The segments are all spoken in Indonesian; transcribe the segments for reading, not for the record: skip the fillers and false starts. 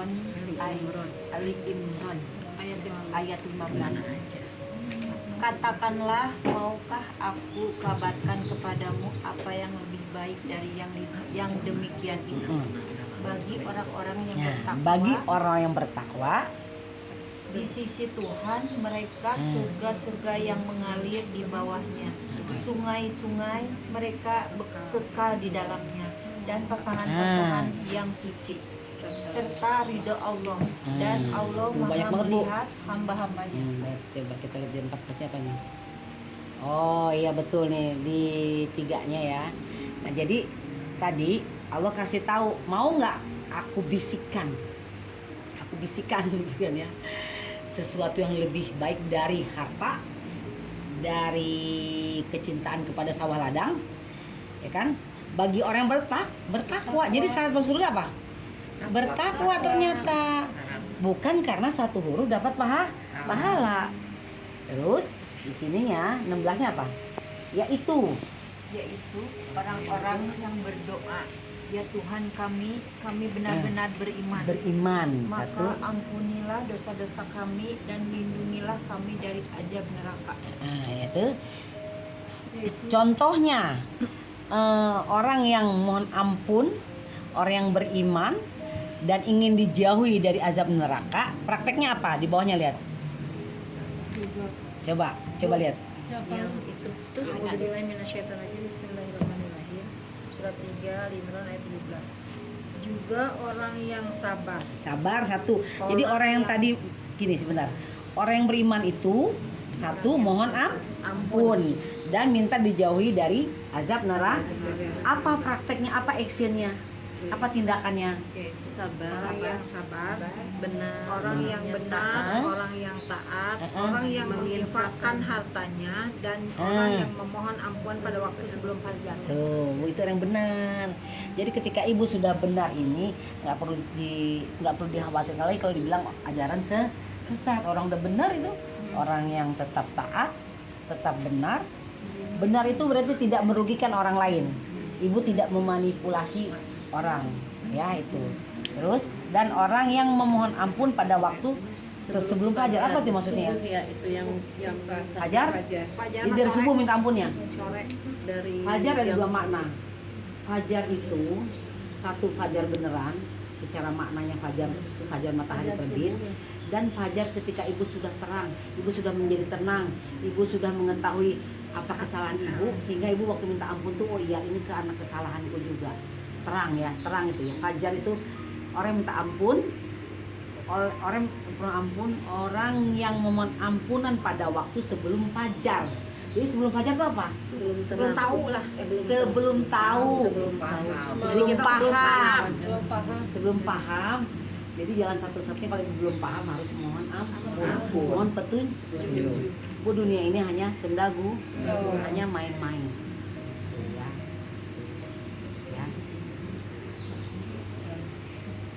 Imron Ali Imron ayat 15. Katakanlah, maukah aku kabarkan kepadamu apa yang lebih baik dari yang demikian itu bagi orang-orang yang bertakwa. Bagi orang yang bertakwa Di sisi Tuhan mereka surga-surga yang mengalir di bawahnya, sungai-sungai mereka kekal di dalamnya, dan pasangan-pasangan yang suci, serta ridho Allah, dan Allah maha melihat hamba-hambanya. Coba kita lihat di 14 apa nih? Oh iya betul nih di 3-nya ya. Nah jadi tadi Allah kasih tahu, mau nggak aku bisikan gitu kan ya, sesuatu yang lebih baik dari harta, dari kecintaan kepada sawah ladang, ya kan? Bagi orang yang bertakwa. Jadi syarat masuk surga apa? Bertakwa ternyata. Bukan karena satu huruf dapat pahala. Terus di sininya 16-nya apa? Yaitu Orang-orang yang berdoa, ya Tuhan kami benar-benar beriman. Maka ampunilah dosa-dosa kami dan lindungilah kami dari azab neraka. Nah, itu contohnya orang yang mohon ampun, orang yang beriman dan ingin dijauhi dari azab neraka, prakteknya apa? Di bawahnya lihat. Coba lihat. Yang itu tuh Bismillahirrahmanirrahim. Surat 3 Al-Imran ayat 17. Juga orang yang sabar satu. Jadi orang yang tadi gini sebentar. Orang yang beriman itu satu mohon ampun dan minta dijauhi dari azab neraka. Apa prakteknya? Apa actionnya? Apa tindakannya? Sabar, benar, orang yang benar, orang yang taat, orang yang menginfakkan hartanya, dan orang yang memohon ampun pada waktu sebelum fajar. Tuh, itu yang benar. Jadi ketika ibu sudah benar ini nggak perlu dikhawatirkan lagi kalau dibilang ajaran sesat. Orang udah benar itu orang yang tetap taat, tetap benar. Benar itu berarti tidak merugikan orang lain. Ibu tidak memanipulasi orang, ya itu. Terus dan orang yang memohon ampun pada waktu sebelum fajar. Apa tuh maksudnya? Ya, itu yang Fajar? Jadi dari subuh minta ampunnya. sore dari Fajar ada dua makna. Fajar itu satu fajar beneran, secara maknanya fajar matahari terbit, dan fajar ketika ibu sudah terang, ibu sudah menjadi tenang, ibu sudah mengetahui apa kesalahan ibu, sehingga ibu waktu minta ampun tuh, oh iya ini karena kesalahanku juga. Terang ya, terang itu ya. Fajar itu orang yang minta ampun, orang yang memohon ampunan pada waktu sebelum fajar. Jadi sebelum fajar itu apa? sebelum tahu lah, Sebelum tahu. Sebelum paham. Jadi jalan satu-satunya kalau ibu belum paham harus mohon ampun, mohon petunjuk. Bu, dunia ini hanya sendagu, hanya main-main. Ya.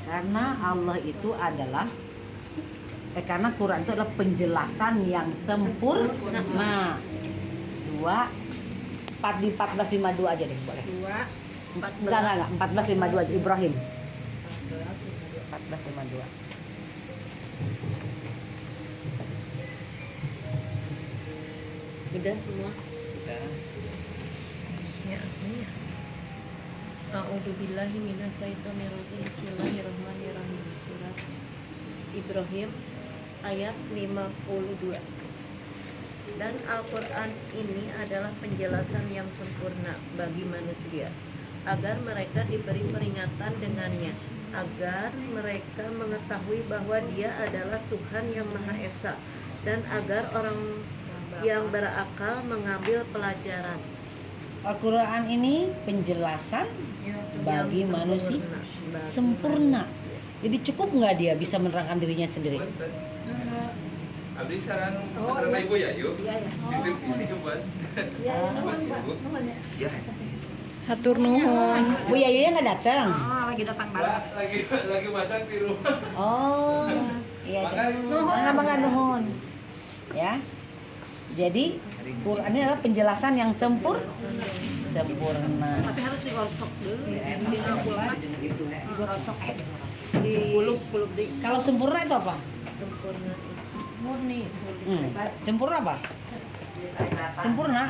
Karena Allah itu adalah karena Quran itu adalah penjelasan yang sempurna. 1452 aja deh boleh. 1452 aja Ibrahim. 1452. udah semua. Ya, ya. A'udzubillahi minasyaitonirrajim. Bismillahirrahmanirrahim. Surat Ibrahim ayat 52. Dan Al-Quran ini adalah penjelasan yang sempurna bagi manusia, agar mereka diberi peringatan dengannya, agar mereka mengetahui bahwa Dia adalah Tuhan yang Maha Esa, dan agar orang yang berakal mengambil pelajaran. Al-Quran ini penjelasan bagi manusia sempurna. Jadi cukup nggak dia bisa menerangkan dirinya sendiri? Abdi saran karena ibu ya yuk. Ini buat. Ya. Hatur nuhun. Bu Yayunya nggak datang? Lagi datang banget. Lagi masak di rumah. Oh, iya. Mangga nuhun. Ya. Jadi Quran ini adalah penjelasan yang sempurna. Tapi harus digosok dulu. Digosok. Di Pulup di Kalau sempurna itu apa? sempurna. Murni. Sempurna apa? Sempurna.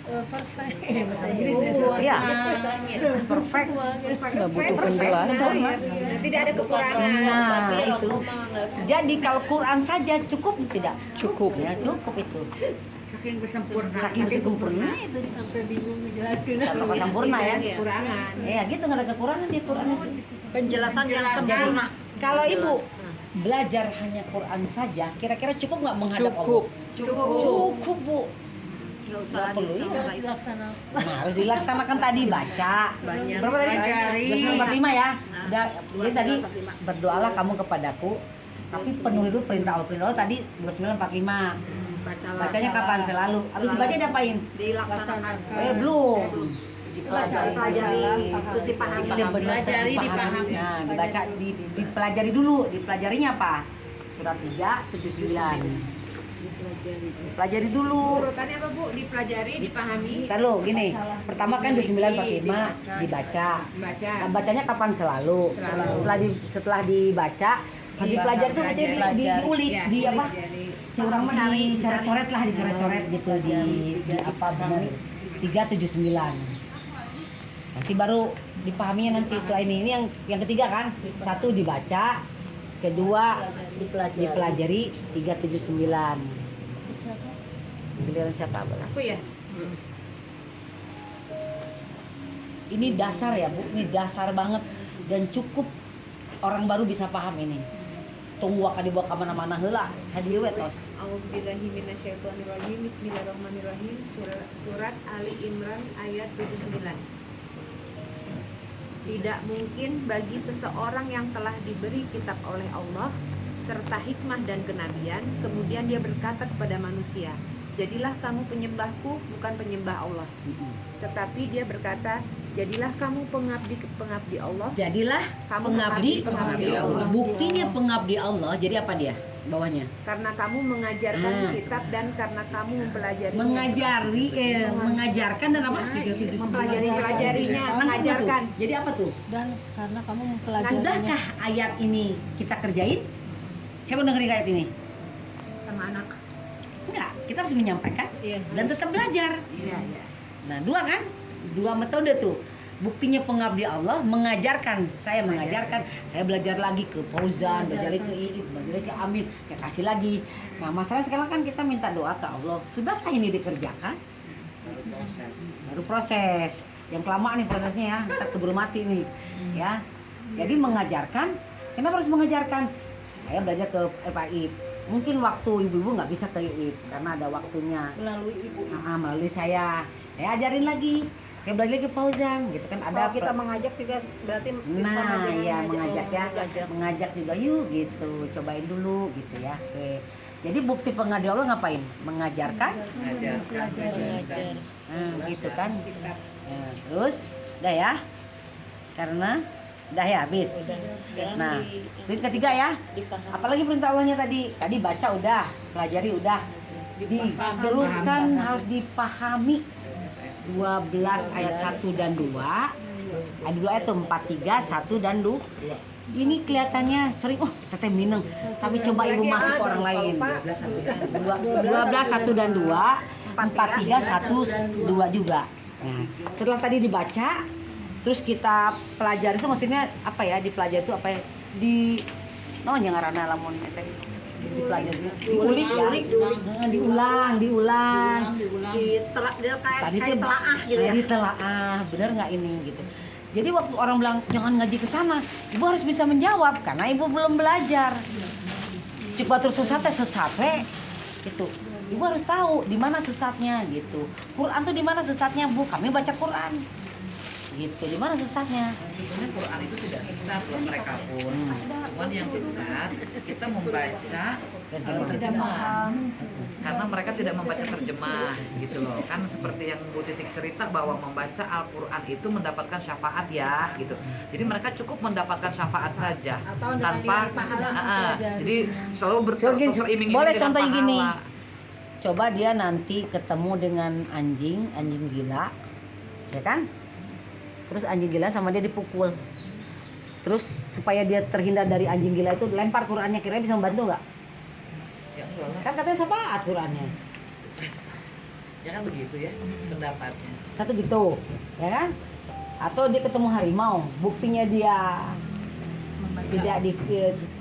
Perfect. Bahasa Inggris Iya. Perfect. Nggak butuh penjelasan. Tidak ada kekurangan. Nah, itu. Jadi kalau Quran saja cukup tidak? Cukup. Ya, cukup itu. Saking bersempurna. Saking sempurna itu Sampai bingung menjelaskan. apa sempurna ya? Kekurangan. Ya, gitu nggak ada kekurangan di Quran itu. Penjelasan yang Jadi, sempurna. kalau ibu belajar hanya Quran saja, kira-kira cukup nggak menghadap Cukup. Allah? Cukup. Cukup bu. Nggak usah Nggak perlu, hadis, nggak iya. usah itu. Dilaksanakan. Nah, harus dilaksanakan tadi baca. Banyak. Berapa tadi? Pelajari. 245 ya. Udah. Jadi tadi 245. berdoalah kamu kepadaku. Tapi penuh itu perintah Allah. Perintah Allah tadi 2945. Bacalah. Bacanya kapan? Selalu. Habis dibaca diapain? Dilaksanakan. Belum. Dipelajari, terus dipahami. Itu yang benar, Dipelajari, dipahami. dipahami. Nah, dibaca, dipelajari dulu. Dipelajarinya apa? Surat 3, 79. Dipelajari dulu. Urutannya apa Bu? Dipelajari, dipahami, Ntar lo gini, pertama kan 2945 dibaca. baca. Nah, bacanya kapan? Selalu. Setelah dibaca, dipelajari tuh mesti diulik, Ya, di apa? dipelajari. Orang mah dicoret-coret lah, dicoret-coret gitu di apa benar 379. Nanti baru dipahaminya nanti setelah ini. Ini yang ketiga kan? Satu dibaca, kedua dipelajari 379. Giliran siapa Abah? Aku ya. Ini dasar ya Bu, ini dasar banget dan cukup orang baru bisa paham ini. Tunggu akan dibawa ke mana-mana heula. Hadi we tos. A'udzubillahi minasyaitonirrajim. Bismillahirrahmanirrahim. Surat Ali Imran ayat 79. Tidak mungkin bagi seseorang yang telah diberi kitab oleh Allah serta hikmah dan kenabian, kemudian dia berkata kepada manusia, jadilah kamu penyembahku, bukan penyembah Allah. Tetapi dia berkata, jadilah kamu pengabdi Allah. Jadilah Kamu pengabdi Allah. Buktinya pengabdi Allah. Jadi apa dia? Bawahnya. Karena kamu mengajarkan kitab dan karena kamu mempelajarinya. Mengajarkan dan apa? Mempelajarinya, Langsung mengajarkan. tuh. Jadi apa tuh? Dan karena kamu mempelajarinya. Sudahkah ayat ini kita kerjain? Siapa dengerin ayat ini? Sama anak. Enggak, kita harus menyampaikan Iya. dan tetap belajar. Iya, iya. Nah, dua kan? Dua metode tuh. Buktinya pengabdi Allah mengajarkan. Saya mengajarkan, saya belajar lagi ke Fauzan, belajar lagi ke Iib, belajar lagi ke Amin, saya kasih lagi. Nah, masalah sekarang kan kita minta doa ke Allah. Sudahkah ini dikerjakan? Baru proses. Yang kelamaan nih prosesnya ya, ntar keburu mati nih. Ya. Jadi mengajarkan, kenapa harus mengajarkan? Saya belajar ke FAI. Mungkin waktu ibu-ibu nggak bisa ke IIP karena ada waktunya. Melalui ibu. Melalui saya ajarin lagi. Saya belajar lagi Fauzan gitu kan ada Kalau kita mengajak juga berarti nah ya dengan mengajak ya mengajak. mengajak juga yuk gitu cobain dulu gitu ya. Oke, jadi bukti pengabdi Allah ngapain? Mengajarkan gitu kan. Nah, terus udah ya karena udah ya habis. Nah ini ketiga ya, apalagi perintah Allahnya tadi baca udah, pelajari udah, diteruskan harus dipahami. 12 ayat 1 dan 2. Ada 2 ayat tuh 4, 3, 1 dan 2. Ini kelihatannya sering, kita teh mineng. Tapi coba ibu masuk ke orang lain. 12, 1 dan 2, 4, 3, 1, 2 juga. Nah, setelah tadi dibaca, terus kita pelajari itu maksudnya apa ya? Dipelajari itu apa ya? Yang ngaranna lamun teh dipelajari, diulik ya, diulang. Tadi tuh telaah gitu ya. Ditelaah, bener nggak ini gitu. Jadi waktu orang bilang jangan ngaji ke sana, ibu harus bisa menjawab karena ibu belum belajar. Cuk batur sesat gitu. Ibu harus tahu di mana sesatnya gitu. Quran tuh di mana sesatnya Bu? Kami baca Quran. Gitu, di mana sesatnya? Sebetulnya Quran itu tidak sesat buat mereka pun. Cuman yang sesat kita membaca terjemah. Karena mereka tidak membaca terjemah gitu loh. Kan seperti yang Bu Titik cerita bahwa membaca Al-Qur'an itu mendapatkan syafaat ya gitu. Jadi mereka cukup mendapatkan syafaat saja Atau dengan tanpa nilai pahala. jadi selalu beriming-iming boleh dengan contoh gini. pahala. Coba dia nanti ketemu dengan anjing gila, ya kan? Terus anjing gila sama dia dipukul. terus supaya dia terhindar dari anjing gila itu lempar Qurannya, kira-kira bisa membantu nggak? Ya enggak lah. Kan katanya syafaat Qurannya. Ya kan begitu ya pendapatnya. Satu gitu, ya kan? Atau dia ketemu harimau, buktinya dia tidak di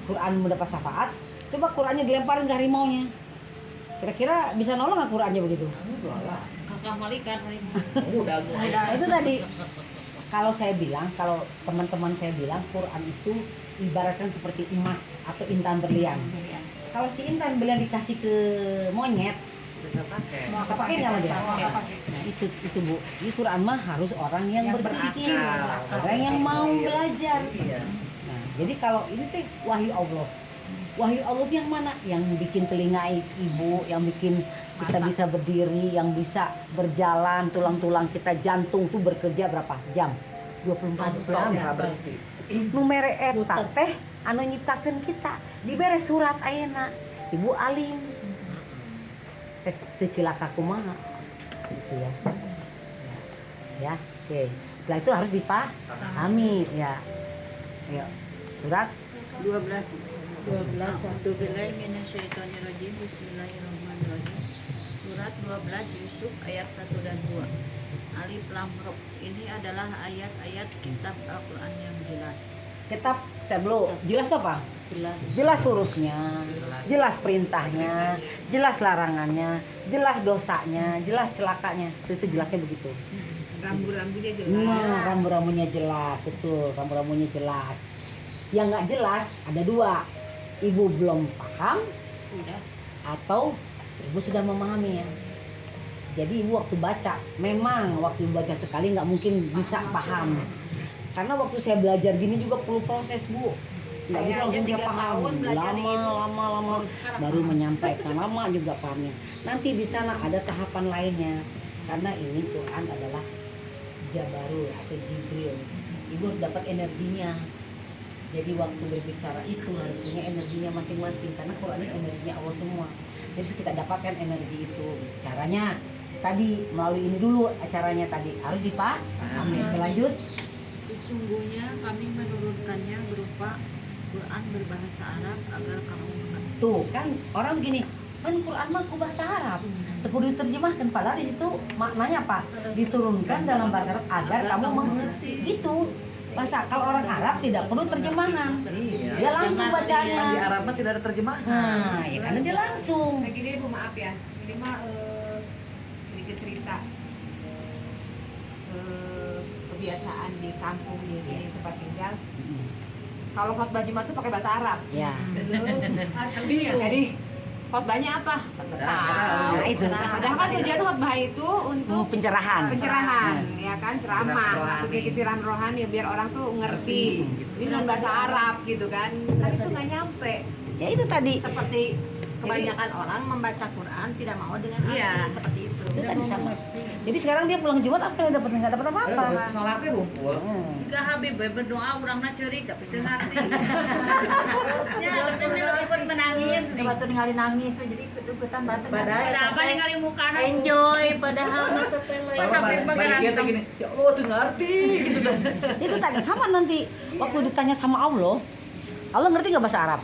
Quran mendapat syafaat, coba Qurannya dilemparin ke harimaunya. Kira-kira bisa nolong nggak Qurannya begitu? Enggak lah. Kakak malaikat Udah gue. Nah, itu tadi. Kalau saya bilang, kalau teman-teman saya bilang Quran itu ibaratkan seperti emas atau intan berlian. Kalau si intan berlian dikasih ke monyet, Kita pakai. mau pakai nggak sama dia? Nah, itu Bu. Di Quran mah harus orang yang berpikir, berakal. orang yang mau belajar. Iya. Nah, jadi kalau ini tuh wahyu Allah. Wahyu Allah itu yang mana? Yang bikin telinga ibu, yang bikin kita bisa berdiri, yang bisa berjalan, tulang-tulang kita, jantung tuh bekerja berapa jam? 24 jam. Nggak berhenti. Numere eta teh anu nyiptakeun kita. Dibere surat ayeuna. Ibu alim. Teu cilaka kumaha. Gitu ya. Ya, oke. Setelah itu harus dipahami ya. Ayo. Surat 12 A'udzubillahi minasyaitonirrajim. Bismillahirrahmanirrahim. Surat 12 Yusuf ayat 1 dan 2. Alif Lam Ra. Ini adalah ayat-ayat kitab Al-Qur'an yang jelas. kitab dulu. Jelas tuh apa? Jelas. Jelas hurufnya, jelas perintahnya, jelas larangannya, jelas dosanya, jelas celakanya. Itu jelasnya begitu. Rambu-rambunya jelas. Nah, rambu-rambunya jelas, betul. Rambu-rambunya jelas. Yang nggak jelas ada dua. Ibu belum paham Sudah. atau ibu sudah memahami ya. Jadi ibu waktu baca, memang waktu ibu baca sekali nggak mungkin bisa paham. Karena waktu saya belajar gini juga perlu proses Bu. Nggak bisa langsung saya paham. Lama, baru menyampaikan, lama juga pahamnya. Nanti di sana ada tahapan lainnya. Karena ini Quran adalah Jabarul atau Jibril. Ibu harus dapat energinya. Jadi waktu berbicara itu harus punya energinya masing-masing. Karena Quran ini energinya Allah semua. Jadi kita dapatkan energi itu. Caranya tadi melalui ini dulu acaranya tadi harus dipahami. Lanjut. Sesungguhnya kami menurunkannya berupa Quran berbahasa Arab agar kamu mengerti. Tuh kan orang begini, kan Quran mah ku bahasa Arab. Kudu diterjemahkan padahal di situ maknanya apa? Diturunkan dalam bahasa Arab agar kamu mengerti. Itu bahasa kalau orang Arab tidak perlu terjemahan. Iya. Dia langsung Kan di bacanya. Arab mah tidak ada terjemahan. Nah, ya karena dia langsung. Kayak gini Bu, maaf ya. Ini mah sedikit cerita. Kebiasaan di kampung di sini tempat tinggal. Kalau khotbah Jumat tuh pakai bahasa Arab. Ya. Jadi khotbahnya apa? Nah, itu. Padahal kan tujuan khotbah itu untuk Pencerahan. pencerahan, ya kan, ceramah, Ceramah rohani. maksudnya kecerahan rohani biar orang tuh ngerti. Gitu. Ini dengan bahasa Arab gitu kan. Tapi itu nggak nyampe. Ya itu tadi. Seperti kebanyakan orang membaca Quran tidak mau dengan arti Iya. seperti itu. Itu tadi sama. Jadi sekarang dia pulang Jumat apa yang dapat? Nggak dapat apa-apa. Sholatnya lumpur. Jika Habib berdoa urangna ceurik tapi teu ngarti. Ya, bener ikut menangis nih. Waktu ningali nangis jadi ikut-ikutan batuk. Pada apa ningali mukana? Enjoy padahal itu teh Balik dia tuh gini, ya Allah tuh ngerti gitu tuh. Itu tadi sama nanti waktu ditanya sama Allah, Allah ngerti nggak bahasa Arab?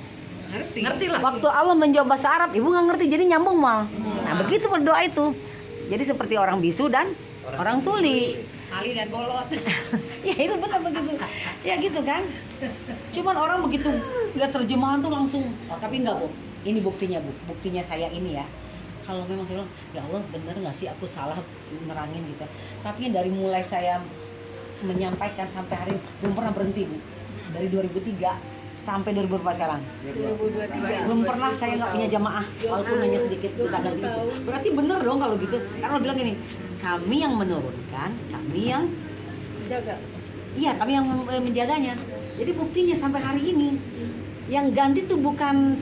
Ngerti lah. Waktu Allah menjawab bahasa Arab, ibu nggak ngerti jadi nyambung mal. Nah begitu berdoa itu. Jadi seperti orang bisu dan orang tuli. Ali dan bolot. Ya itu benar begitu. Ya gitu kan. Cuman orang begitu nggak terjemahan tuh langsung. Tapi nggak Bu. Ini buktinya Bu. Buktinya saya ini ya. Kalau memang saya bilang, ya Allah benar nggak sih aku salah nerangin gitu. Tapi dari mulai saya menyampaikan sampai hari ini belum pernah berhenti Bu. Dari 2003 sampai 2004 sekarang. 2023. Belum pernah saya nggak punya jamaah walaupun hanya sedikit kita ganti itu. Berarti bener dong kalau gitu. Karena lo bilang gini, kami yang menurunkan, kami yang Jaga. iya kami yang menjaganya. Jadi buktinya sampai hari ini yang ganti tuh bukan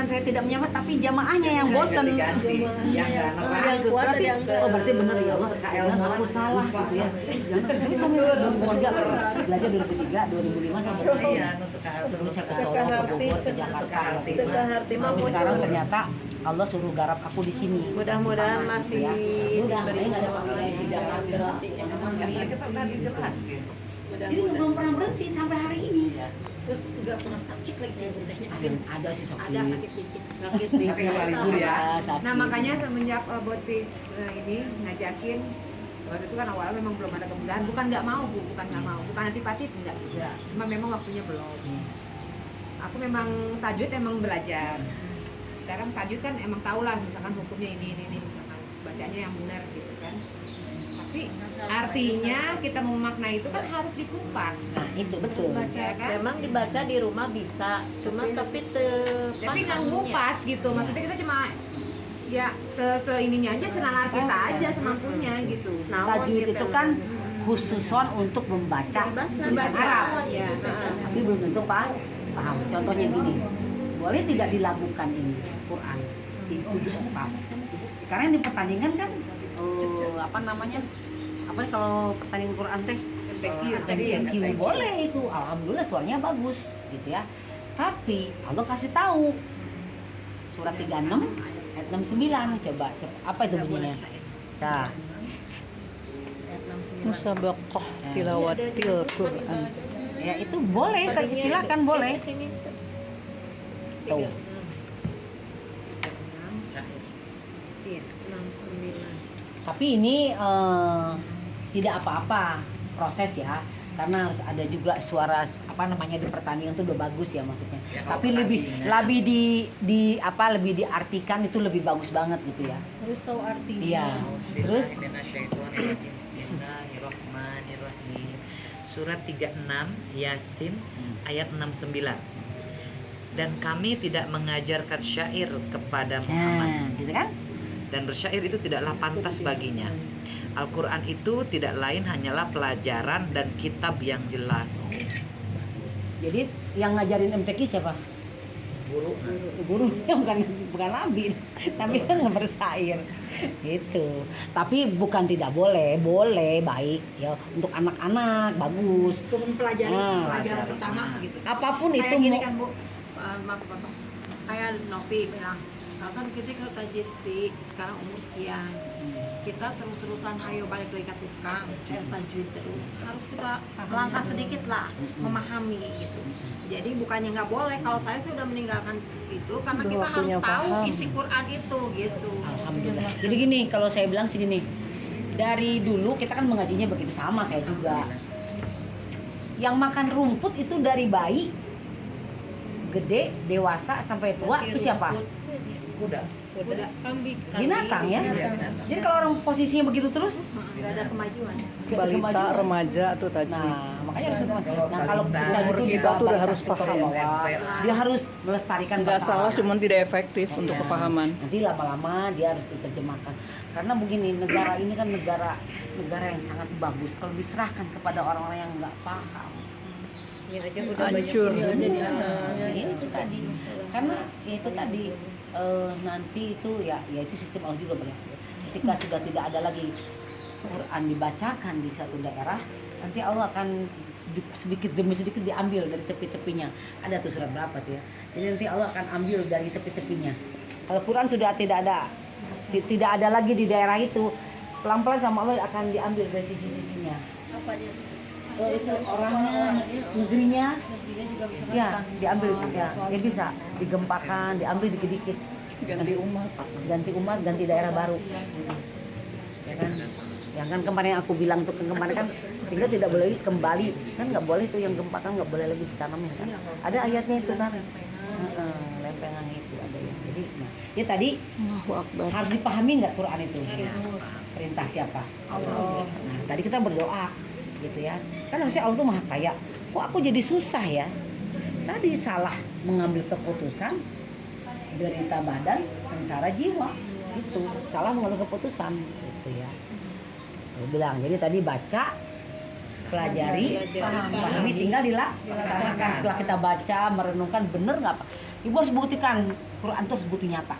saya tidak menyapa tapi jamaahnya yang bosan. Ganti. Yang nggak nerang. Yang kuat Berarti ada yang oh berarti bener ya Allah. Ilmu Jangan aku salah gitu ya. Jangan terjadi sampai 2003 belajar 2003 2005 sampai Iya, untuk terus saya ke Solo, ke Bogor, ke Jakarta. Tapi sekarang ternyata Allah suruh garap aku di sini. Mudah-mudahan masih Udah, diberi nggak ada Allah panggilan di Jakarta. Karena kita tadi jelasin. Jadi belum pernah berhenti sampai hari ini. Iya. Terus nggak pernah sakit lagi sih tehnya. Ada sih sakit. Ada sakit dikit. Sakit Tapi nggak libur ya. Sakit. Nah makanya semenjak Boti ini ngajakin, waktu itu kan awalnya memang belum ada kemudahan, bukan nggak mau Bu, bukan nggak mau, bukan antipatit enggak juga, cuma memang waktunya belum. Aku memang tajwid emang belajar. Sekarang tajwid kan emang tau lah, misalkan hukumnya ini, misalkan bacanya yang benar gitu kan. Tapi artinya kita memaknai itu kan harus dikupas. Nah, itu betul. Ya kan? Memang dibaca di rumah bisa, cuma tapi Tapi nggak ngupas gitu, maksudnya kita cuma ya ininya aja, senalar kita aja semampunya gitu. Tajwid itu kan khususon untuk membaca tulisan Arab. Ya, Tapi belum tentu paham. Contohnya gini, boleh tidak dilakukan ini Quran itu diungkap. Sekarang yang dipertandingkan kan apa namanya? Apa nih kalau pertandingan Quran teh? MTQ boleh itu. Alhamdulillah suaranya bagus gitu ya. Tapi Allah kasih tahu surat 36 ayat 69 coba apa itu bunyinya? Nah, Musabaqah tilawatil Quran. ya itu boleh, silakan boleh. Tuh. Tapi ini tidak apa-apa proses ya, karena harus ada juga suara apa namanya di pertandingan itu udah bagus ya maksudnya. Ya, kalau Tapi lebih pertandingan. lebih diartikan itu lebih bagus banget gitu ya. harus tahu artinya. Iya. Terus Bismillahirrahmanirrahim. Bismillahirrahmanirrahim. Surat 36 Yasin ayat 69. Dan kami tidak mengajarkan syair kepada Muhammad. nah, gitu kan? Dan bersyair itu tidaklah pantas baginya. Al-Quran itu tidak lain hanyalah pelajaran dan kitab yang jelas. Jadi yang ngajarin MTQ siapa? Guru yang bukan nabi, tapi kan ngebersair gitu. Tapi bukan tidak boleh, boleh baik ya untuk anak-anak bagus. Untuk mempelajari Nah, pelajaran pertama gitu. Apapun Kayak itu gini mau kan Bu, maaf Bapak. Kayak Nopi bilang, kan kita kalau tajwid sekarang umur sekian, kita terus-terusan hayo balik lagi ke tukang tajwid terus, harus kita langkah sedikit lah memahami gitu. Jadi bukannya nggak boleh, kalau saya sudah meninggalkan itu karena Udah kita harus waktunya tahu paham. isi Quran itu gitu. Alhamdulillah. Jadi gini, kalau saya bilang sih gini, dari dulu kita kan mengajinya begitu, sama saya juga. Yang makan rumput itu dari bayi, gede, dewasa sampai tua itu siapa? Kuda. Udah kambing, Binatang ya. Iya, binatang. Jadi kalau orang posisinya begitu terus, nggak ada kemajuan. Balita, remaja tuh tajwid. nah makanya harus Kalau nah kalau balita, kita itu kita tuh udah harus paham. SMP. dia harus melestarikan Nggak bahasa salah, Arab. cuman tidak efektif untuk Iya. kepahaman. Nanti lama-lama dia harus diterjemahkan. Karena begini, negara ini kan negara yang sangat bagus. Kalau diserahkan kepada orang-orang yang nggak paham, Hancur. ya itu tadi. Karena ya itu tadi nanti itu ya itu sistem Allah juga berlaku. Ketika sudah tidak ada lagi Quran dibacakan di satu daerah, nanti Allah akan sedikit demi sedikit diambil dari tepi-tepinya. Ada tuh surat berapa tuh ya? Jadi nanti Allah akan ambil dari tepi-tepinya. Kalau Quran sudah tidak ada lagi di daerah itu, pelan-pelan sama Allah akan diambil dari sisi-sisinya. Apa dia? Itu orangnya, negerinya, ya diambil ya, dia bisa digempakan, diambil dikit-dikit, Ganti umat. ganti daerah baru, ya kan? Yang kan kemarin aku bilang tuh kemarin kan sehingga tidak boleh lagi kembali, kan nggak boleh tuh yang gempa kan nggak boleh lagi ditanamin kan? Ada ayatnya itu kan, lempengan itu ada ya. Jadi, nah, ya tadi Allahu Akbar. harus dipahami nggak Quran itu? Perintah siapa? Allah. Nah, tadi kita berdoa gitu ya. Kan harusnya Allah tuh maha kaya. Kok aku jadi susah ya? Tadi salah mengambil keputusan, derita badan, sengsara jiwa. Itu salah mengambil keputusan gitu ya. Aku bilang, jadi tadi baca, pelajari, pahami, tinggal dilaksanakan. Setelah kita baca, merenungkan, bener nggak Pak? Ibu harus buktikan, Quran tuh harus bukti nyata.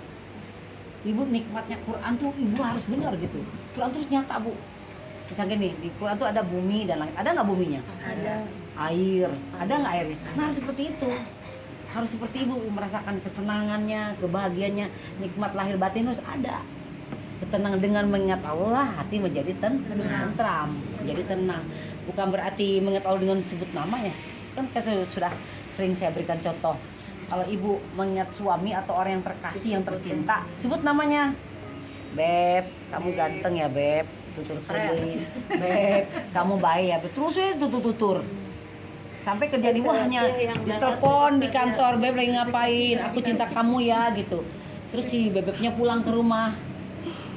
Ibu nikmatnya Quran tuh ibu harus benar gitu. Quran tuh harus nyata Bu. Misalnya gini, di Quran tuh ada bumi dan langit. Ada nggak buminya? Ada. Air. Ada nggak airnya? Nah harus seperti itu. Harus seperti ibu merasakan kesenangannya, kebahagiaannya, nikmat lahir batin harus ada. Ketenangan dengan mengingat Allah, hati menjadi tentram, menjadi tenang. bukan berarti mengingat Allah dengan sebut namanya. Kan sudah sering saya berikan contoh. Kalau ibu mengingat suami atau orang yang terkasih, yang tercinta, sebut namanya. Beb, kamu ganteng ya Beb, tutur kering. Beb, kamu baik ya Beb. Terus ya tutur. Sampai kerjaan ibu hanya ditelepon di kantor, Beb lagi ngapain, aku cinta kamu ya gitu. Terus si bebeknya pulang ke rumah,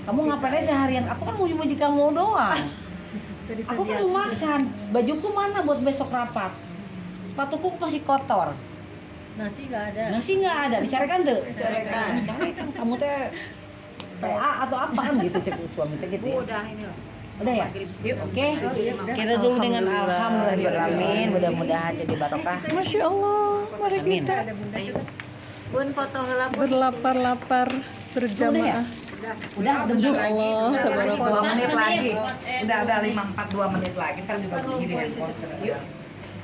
kamu ngapain aja seharian? Aku kan muji-muji kamu doang. Aku kan mau makan, bajuku mana buat besok rapat, sepatuku masih kotor. Nasi nggak ada. Nasi nggak ada, dicarikan tuh. Dicarikan. Kamu teh TA atau apa kan gitu cek suami teh gitu. Ya. Udah ini loh. Udah ya? Oke. Kita dulu dengan alhamdulillahirobbilalamin, mudah-mudahan jadi barokah. Masya Allah, mari Amin. kita Bun foto heula Bun. berlapar-lapar berjamaah. Udah Masya Allah, Dua tabarakallah. menit lagi. Udah 5-4 2 menit lagi. Ntar juga bunyi di handphone.